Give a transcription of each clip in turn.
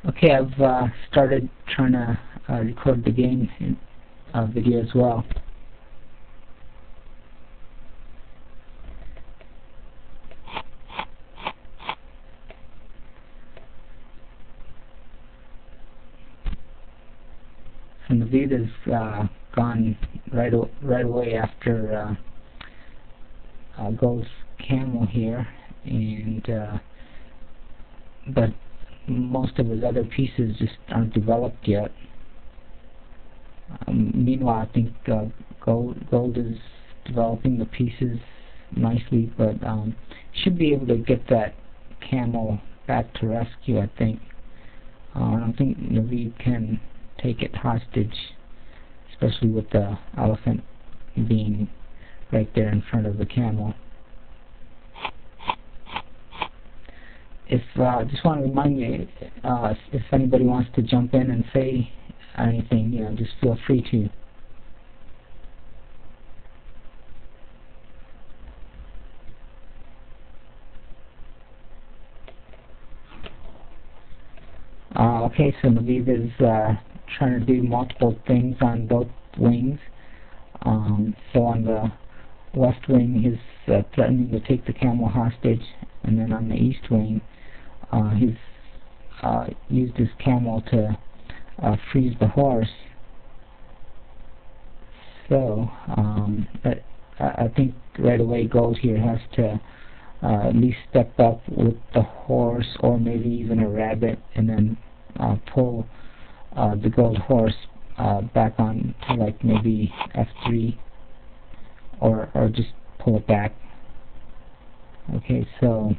Okay, I've started trying to record the game in, video as well. So Naveed has gone right away after Gold's camel here, and but most of his other pieces just aren't developed yet. Meanwhile, I think Gold is developing the pieces nicely, but should be able to get that camel back to rescue, I think. I don't think Naveed can take it hostage, especially with the elephant being right there in front of the camel. If just want to remind you, if anybody wants to jump in and say anything, just feel free to. Okay, so Naveed is trying to do multiple things on both wings. So on the west wing, he's threatening to take the camel hostage, and then on the east wing, he's used his camel to freeze the horse. So I think right away Gold here has to at least step up with the horse, or maybe even a rabbit, and then pull the Gold horse back on to like maybe F3, or just pull it back. Okay, so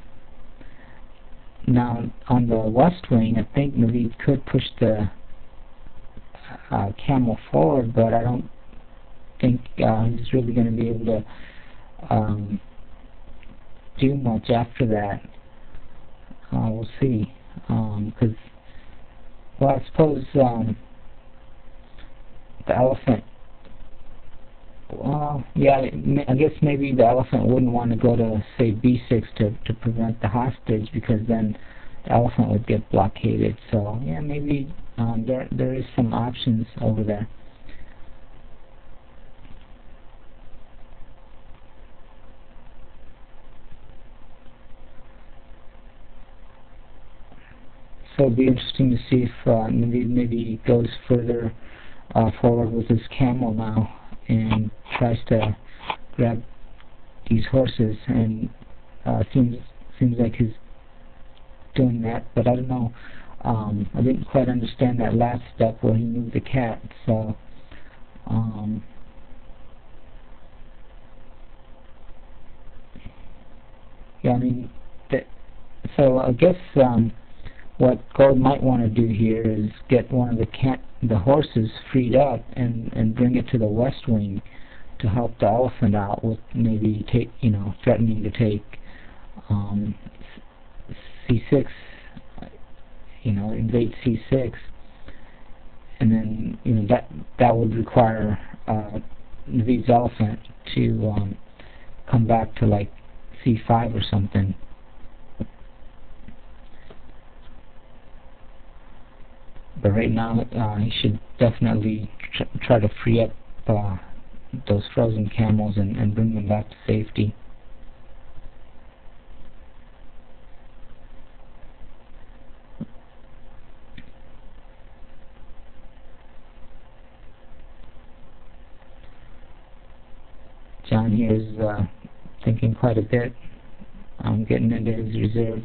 now on the west wing, I think Naveed could push the camel forward, but I don't think he's really going to be able to do much after that. We'll see, because well, I suppose the elephant, well, yeah, I guess maybe the elephant wouldn't want to go to, say, B6 to prevent the hostage, because then the elephant would get blockaded. So yeah, maybe there is some options over there. So it'll be interesting to see if Naveed maybe goes further forward with his camel now and tries to grab these horses, and seems like he's doing that, but I don't know. I didn't quite understand that last step where he moved the cat. So yeah, I mean, so I guess what Gold might want to do here is get one of the horses freed up and bring it to the west wing to help the elephant out with maybe threatening to take C6, invade C6, and then that would require Naveed's elephant to come back to like C5 or something. But right now, he should definitely try to free up those frozen camels and bring them back to safety. John here is thinking quite a bit, getting into his reserve.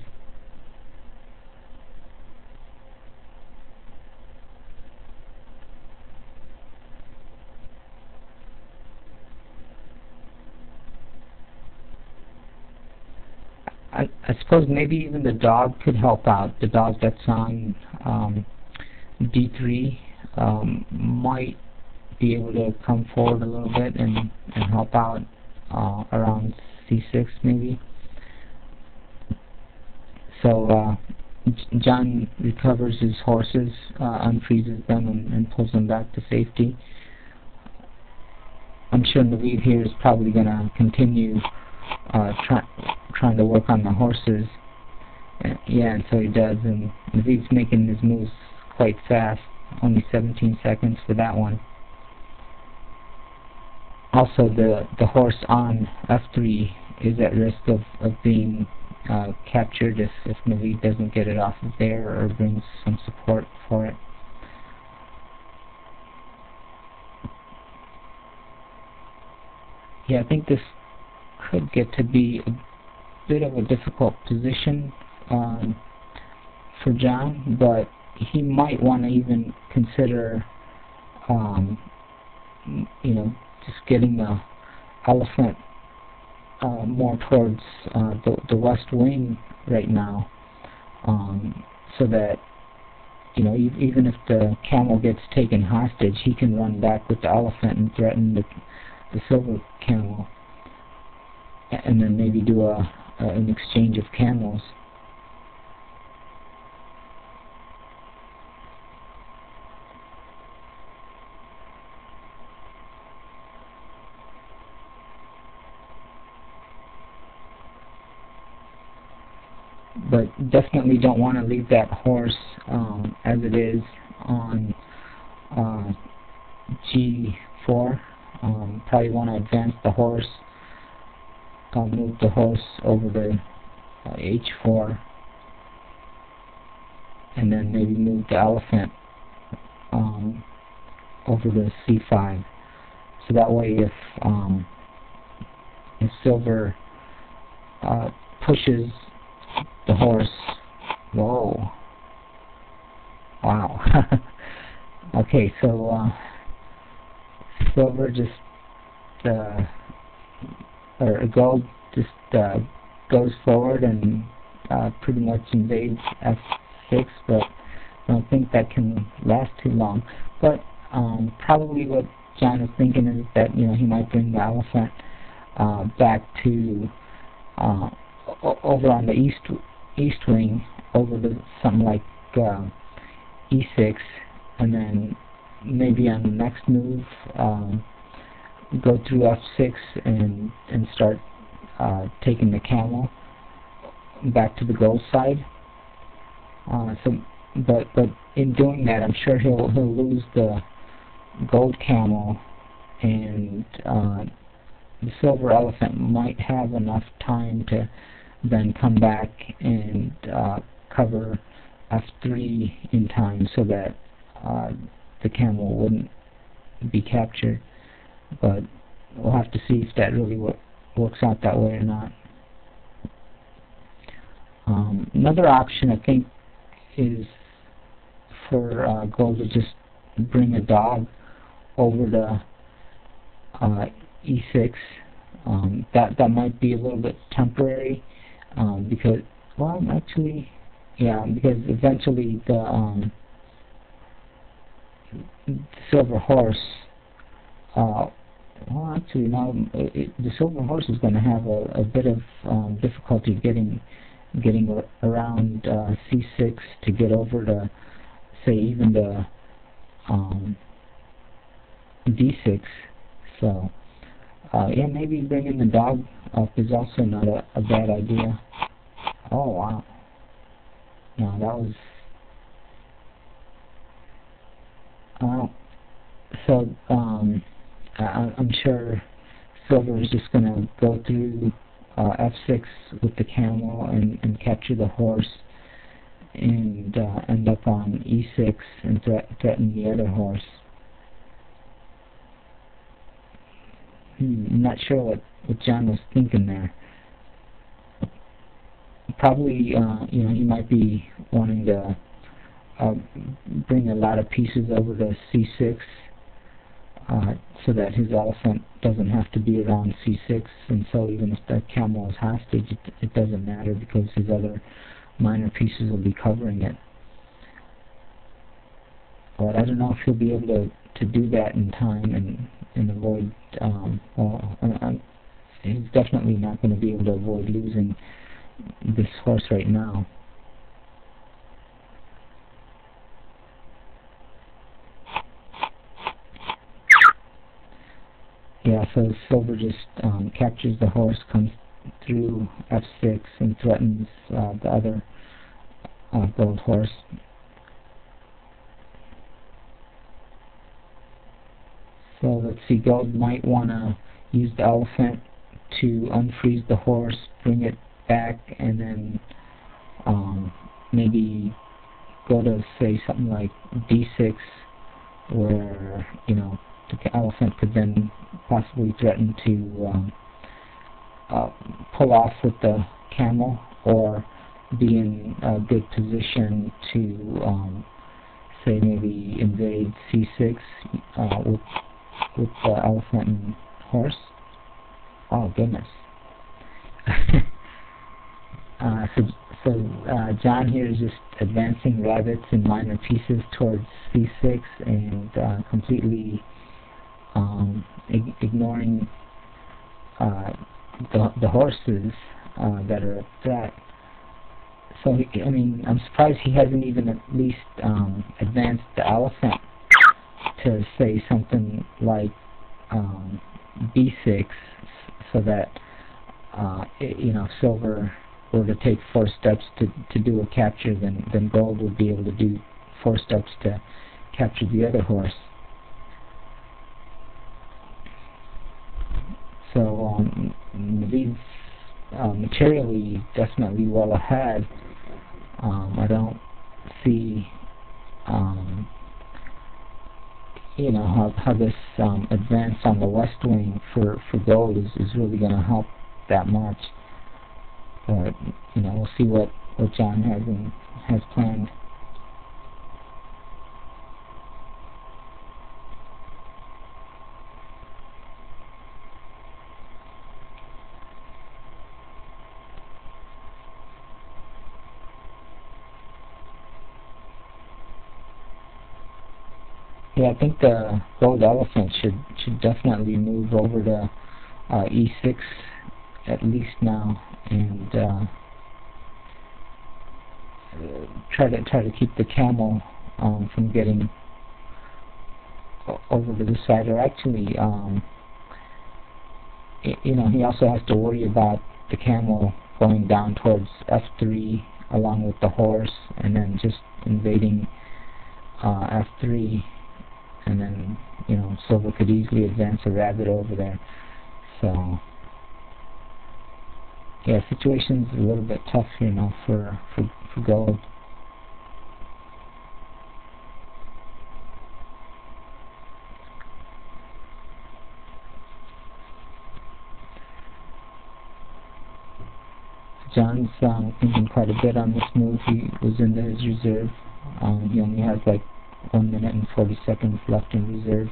I suppose maybe even the dog could help out. The dog that's on D3 might be able to come forward a little bit and help out around C6 maybe. So John recovers his horses, unfreezes them, and pulls them back to safety. I'm sure Naveed here is probably going to continue trying to work on the horses Yeah, and so he does, and Naveed's making his moves quite fast. Only 17 seconds for that one. Also, the horse on F3 is at risk of being captured if Naveed doesn't get it off of there or brings some support for it. Yeah, I think this could get to be a bit of a difficult position for John, but he might want to even consider, you know, just getting the elephant more towards the west wing right now, so that, you know, even if the camel gets taken hostage, he can run back with the elephant and threaten the silver camel, and then maybe do an exchange of camels. But definitely don't want to leave that horse as it is on G4. Probably want to advance the horse, move the horse over to H4, and then maybe move the elephant over to C5. So that way, if silver pushes the horse, whoa, wow. Okay, so silver just or gold just goes forward and pretty much invades F6, but I don't think that can last too long. But probably what John is thinking is that, you know, he might bring the elephant back to over on the east wing, over to something like E6, and then maybe on the next move go through F6 and start taking the camel back to the gold side. But in doing that, I'm sure he'll lose the gold camel, and the silver elephant might have enough time to then come back and cover F3 in time so that the camel wouldn't be captured. But we'll have to see if that really works out that way or not. Another option, I think, is for gold to just bring a dog over to E6. That might be a little bit temporary, because, well, actually, yeah, because eventually the silver horse, well, actually, no, the silver horse is going to have a bit of difficulty getting around C6 to get over to, say, even the D6. So, yeah, maybe bringing the dog up is also not a bad idea. Oh, wow. No, that was... so, I'm sure silver is just going to go through F6 with the camel and capture the horse and end up on E6 and threaten the other horse. I'm not sure what John was thinking there. Probably, you know, he might be wanting to bring a lot of pieces over to C6 so that his elephant doesn't have to be around C6, and so even if the camel is hostage, it doesn't matter because his other minor pieces will be covering it. But I don't know if he'll be able to do that in time and avoid, well, he's definitely not going to be able to avoid losing this horse right now. Yeah, so silver just captures the horse, comes through F6, and threatens the other gold horse. So let's see, gold might want to use the elephant to unfreeze the horse, bring it back, and then maybe go to say something like d6, where the elephant could then possibly threaten to pull off with the camel, or be in a good position to say maybe invade c6 with the elephant and horse. Oh goodness. So John here is just advancing rabbits in minor pieces towards c6 and completely ignoring the horses that are a threat. So I'm surprised he hasn't even at least advanced the elephant to say something like b6, so that if silver were to take 4 steps to do a capture, then gold would be able to do 4 steps to capture the other horse. So Naveed's materially definitely well ahead. I don't see how this advance on the west wing for gold is really going to help that much. But we'll see what John has planned. Yeah, I think the gold elephant should definitely move over to e6 at least now, and try to keep the camel from getting over to the side. Or actually, he also has to worry about the camel going down towards f3 along with the horse, and then just invading f3. And then, silver could easily advance a rabbit over there. So, yeah, situation's a little bit tough here now for gold. John's thinking quite a bit on this move. He was into his reserve. He only has like 1 minute and 40 seconds left in reserve.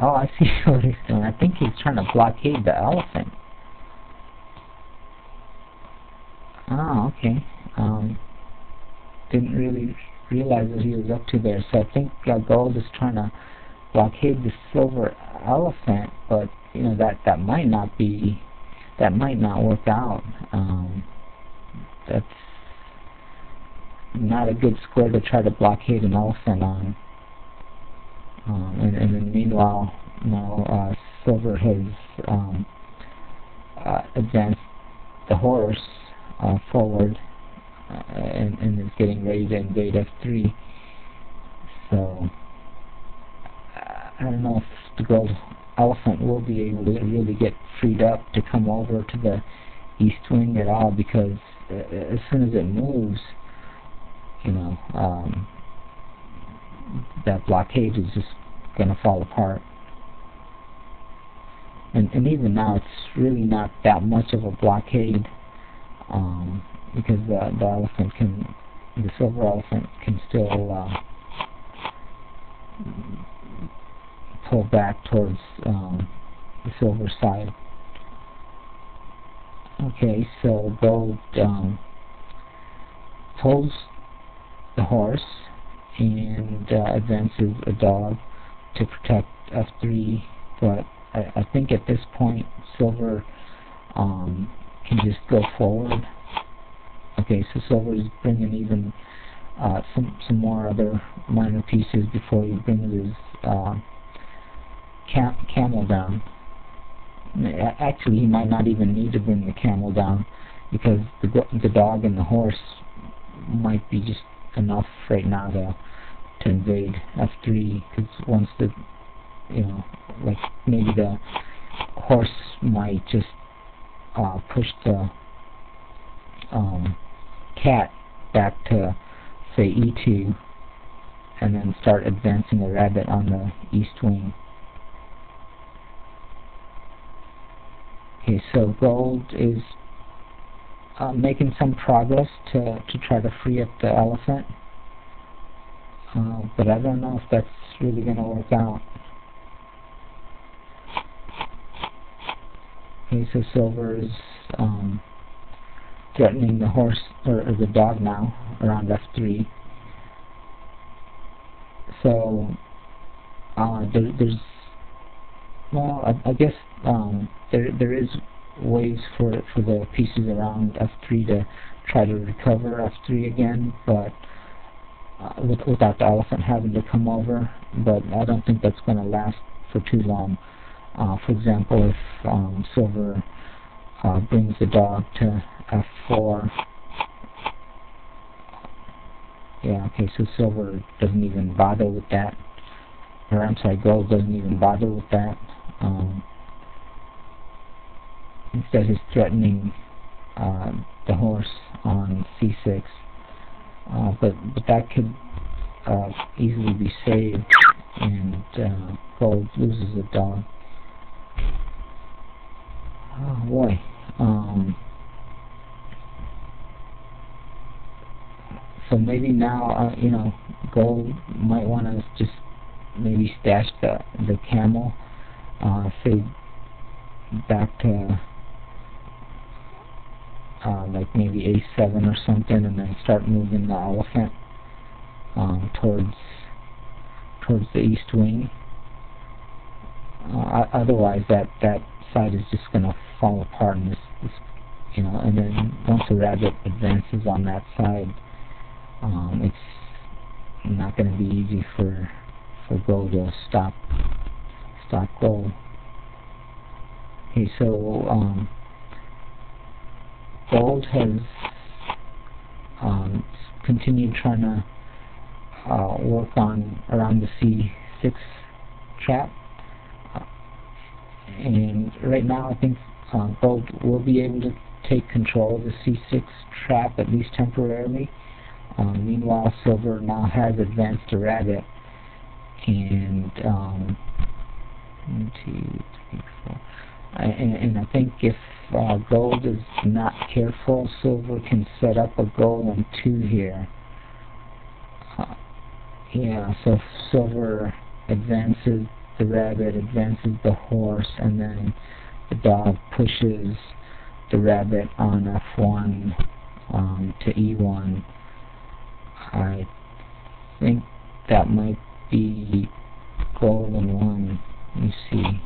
Oh, I see what he's doing. I think he's trying to blockade the elephant. Oh, okay. Didn't really realize what he was up to there. So I think gold is trying to blockade the silver elephant, but that might not work out. That's not a good square to try to blockade an elephant on. And then meanwhile, silver has advanced the horse forward and is getting ready to invade f3. So I don't know if the gold elephant will be able to really get freed up to come over to the east wing at all, because as soon as it moves, that blockade is just going to fall apart. And even now, it's really not that much of a blockade, because the silver elephant can still pull back towards the silver side. Okay, so gold pulls the horse and advances a dog to protect f3, but I think at this point silver can just go forward. Okay, so silver is bringing even some more other minor pieces before he brings his camel down. Actually, he might not even need to bring the camel down, because the dog and the horse might be just enough right now to invade f3. Because once the, like maybe the horse might just push the cat back to say e2, and then start advancing the rabbit on the east wing. Okay, so gold is making some progress to try to free up the elephant, but I don't know if that's really going to work out. Okay, so silver is threatening the horse or the dog now around f3. So there's, well, I guess there is ways for the pieces around f3 to try to recover f3 again, but without the elephant having to come over. But I don't think that's going to last for too long. For example, if silver brings the dog to f4, yeah, okay, so silver doesn't even bother with that, or I'm sorry, gold doesn't even bother with that. Instead, he's threatening the horse on c6, but that could easily be saved, and gold loses a dog. Oh boy. So maybe now, gold might want to just maybe stash the camel, say back to like maybe a7 or something, and then start moving the elephant towards the east wing. Otherwise, that side is just going to fall apart, and this, and then once the rabbit advances on that side, it's not going to be easy for gold to stop gold. Okay, so gold has continued trying to work on around the c6 trap, and right now I think gold will be able to take control of the c6 trap, at least temporarily. Meanwhile, silver now has advanced a rabbit, and 1, 2, 3, 4. And I think if gold is not careful, silver can set up a golem 2 here. Yeah, so if silver advances the rabbit, advances the horse, and then the dog pushes the rabbit on f1 to e1, I think that might be golem 1. Let me see.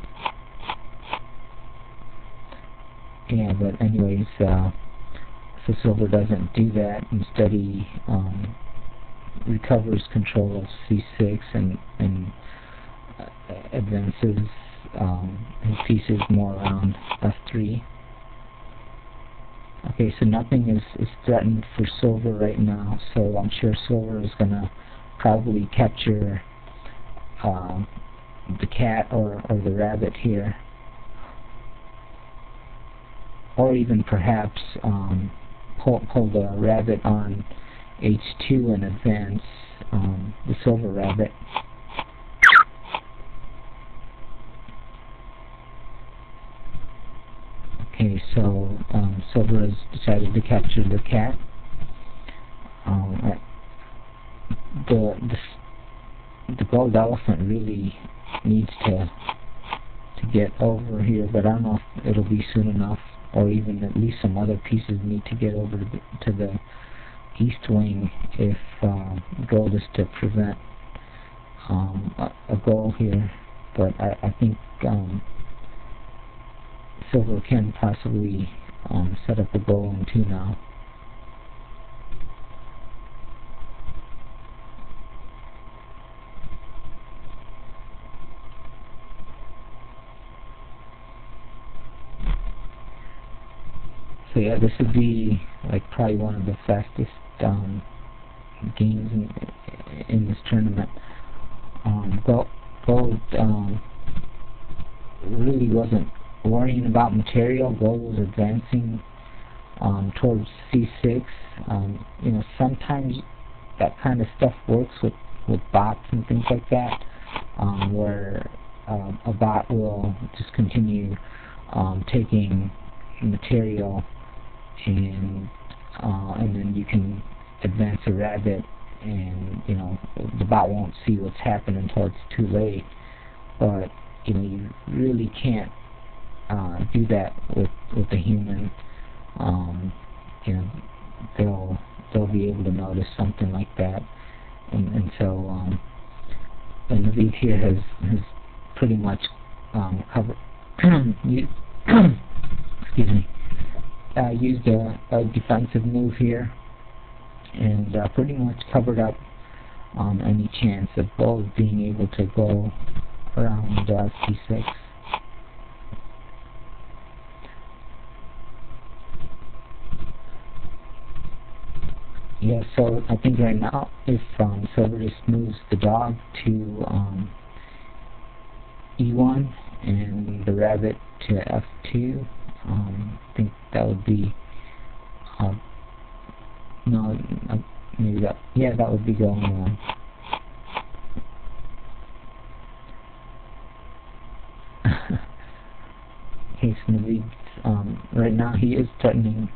Yeah, but anyways, so silver doesn't do that. Instead, he recovers control of c6 and advances his pieces more around f3. Okay, so nothing is threatened for silver right now, so I'm sure silver is going to probably capture the cat or the rabbit here, or even perhaps pull the rabbit on h2 and advance the silver rabbit. Okay, so silver has decided to capture the cat. The gold elephant really needs to get over here, but I don't know if it'll be soon enough, or even at least some other pieces need to get over to the east wing if gold is to prevent a goal here. But I think silver can possibly set up a goal in 2 now. So yeah, this would be like probably one of the fastest games in this tournament. Gold really wasn't worrying about material. Gold was advancing towards c6. You know, sometimes that kind of stuff works with bots and things like that, where a bot will just continue taking material, and then you can advance a rabbit, and you know the bot won't see what's happened until it's too late. But you know, you really can't do that with a human. You know, they'll be able to notice something like that, and so Naveed here has pretty much covered excuse me, used a defensive move here, and pretty much covered up any chance of both being able to go around c6. Yeah, so I think right now, if Silver just moves the dog to e1 and the rabbit to f2, I think that would be no, maybe that, yeah, that would be going on. Okay, so Naveed, right now he is threatening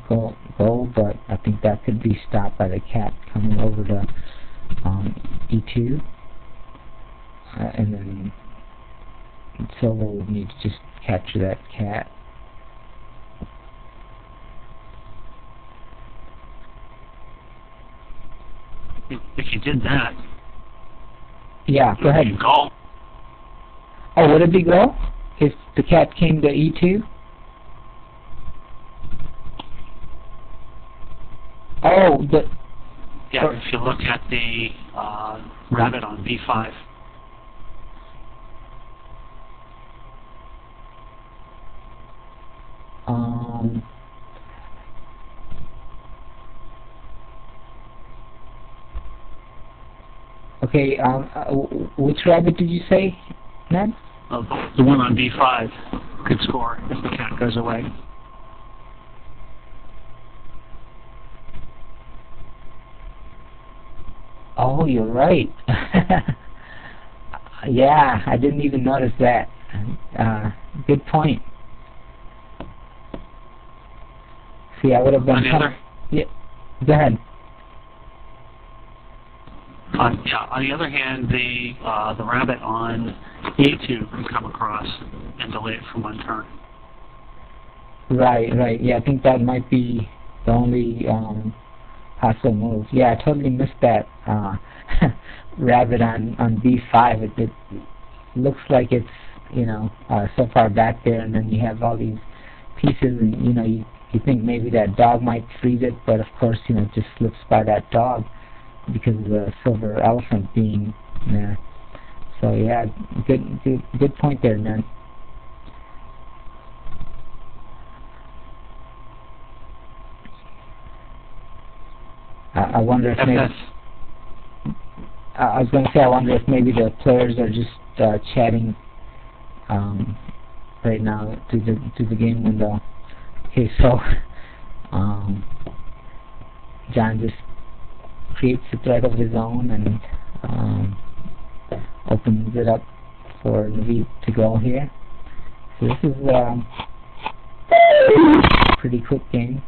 gold, but I think that could be stopped by the cat coming over to e2, and then Silver would need to just capture that cat. If you did that, yeah, go ahead. Go. Oh, would it be go if the cat came to e2? Oh, yeah. If you look at the rabbit on b5. Okay. Which rabbit did you say, Ned? The one on b5 could score if the cat goes away. Oh, you're right. Yeah, I didn't even notice that. Good point. See, I would have been... Yeah, go ahead. On the other hand, the rabbit on a2 can come across and delay it for one turn. Right. Yeah, I think that might be the only possible move. Yeah, I totally missed that rabbit on b5. It looks like it's, you know, so far back there, and then you have all these pieces, and you know, you think maybe that dog might freeze it, but of course, you know, it just slips by that dog because of the silver elephant being there. So yeah, good point there, man. I wonder if maybe... I was going to say, I wonder if maybe the players are just chatting right now through the game window. Okay, so John just creates a thread of his own and opens it up for Naveed to go here. So this is a pretty quick game.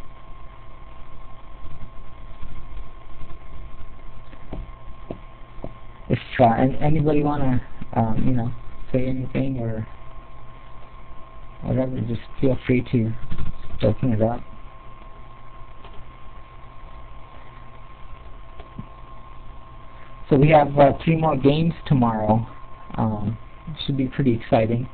If anybody want to, you know, say anything or whatever, just feel free to open it up. So we have 3 more games tomorrow. Should be pretty exciting.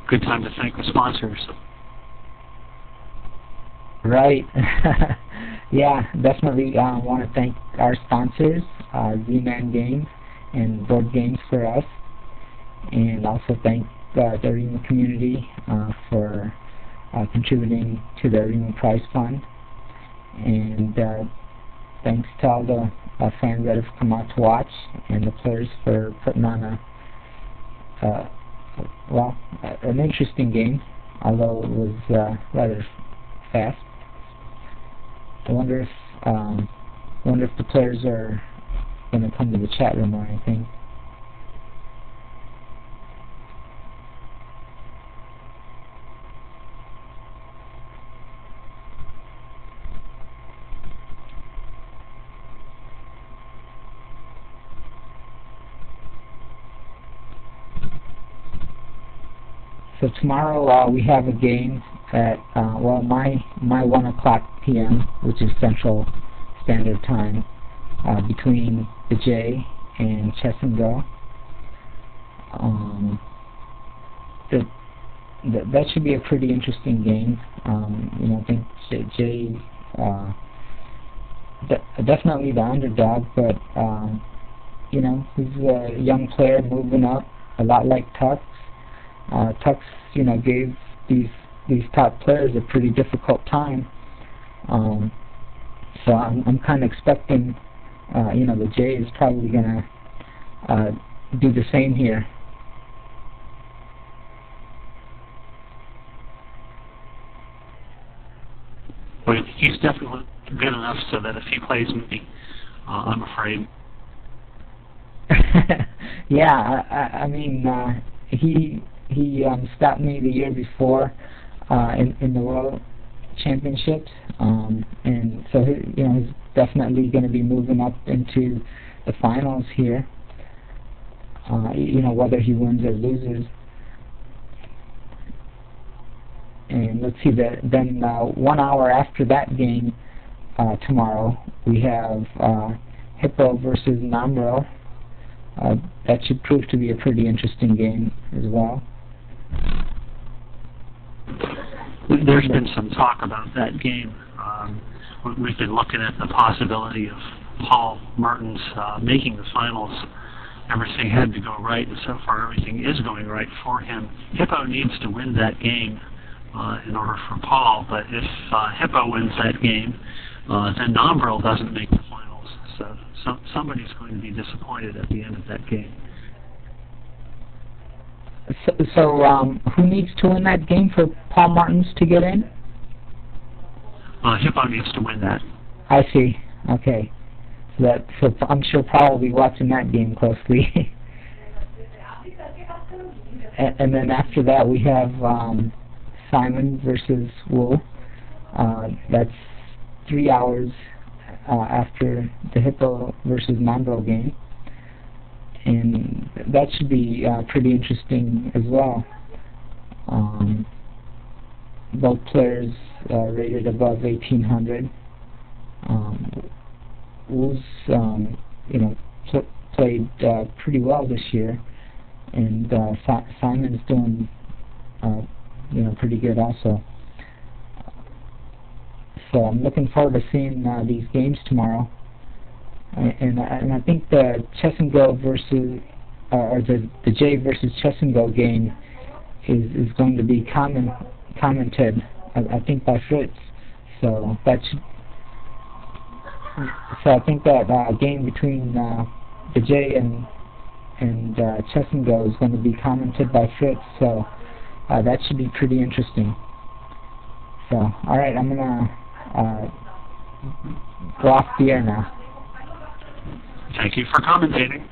Good time to thank the sponsors. Right. Yeah, definitely want to thank our sponsors, Z-Man Games and Board Games for Us. and also thank the Arimaa community for contributing to the Arimaa Prize Fund. And thanks to all the fans that have come out to watch, and the players for putting on an interesting game, although it was rather fast. I wonder if the players are going to come to the chat room or anything. So tomorrow we have a game at my 1 o'clock p.m., which is Central Standard Time, between the J and Chess and Go. That should be a pretty interesting game. I think J definitely the underdog, but he's a young player moving up, a lot like Tux. Tux, gave these top players a pretty difficult time. So I'm kind of expecting, the J is probably going to do the same here. Well, he's definitely good enough so that if he plays me, I'm afraid. Yeah, I mean, he stopped me the year before in the World Championships, and so he's definitely going to be moving up into the finals here. Whether he wins or loses. And let's see, then 1 hour after that game tomorrow, we have Hippo versus Namro. That should prove to be a pretty interesting game as well. There's been some talk about that game. We've been looking at the possibility of Paul Martin's making the finals. Everything had to go right, and so far everything is going right for him. Hippo needs to win that game in order for Paul, but if Hippo wins that game, then Nombril doesn't make the finals. So somebody's going to be disappointed at the end of that game. So who needs to win that game for Paul Martins to get in? Hippo needs to win that. I see. Okay. So I'm sure Paul will be watching that game closely. and then after that we have Simon versus Wu. That's 3 hours after the Hippo versus Nombril game. And that should be pretty interesting as well. Both players rated above 1800. Wu's played pretty well this year, and Simon's doing pretty good also. So I'm looking forward to seeing these games tomorrow. And I think the Chess and Go versus or the J versus Chess and Go game is going to be commented, I think, by Fritz. So that should. So I think that game between the J and Chess and Go is going to be commented by Fritz. So that should be pretty interesting. So all right, I'm gonna go off the air now. Thank you for commentating.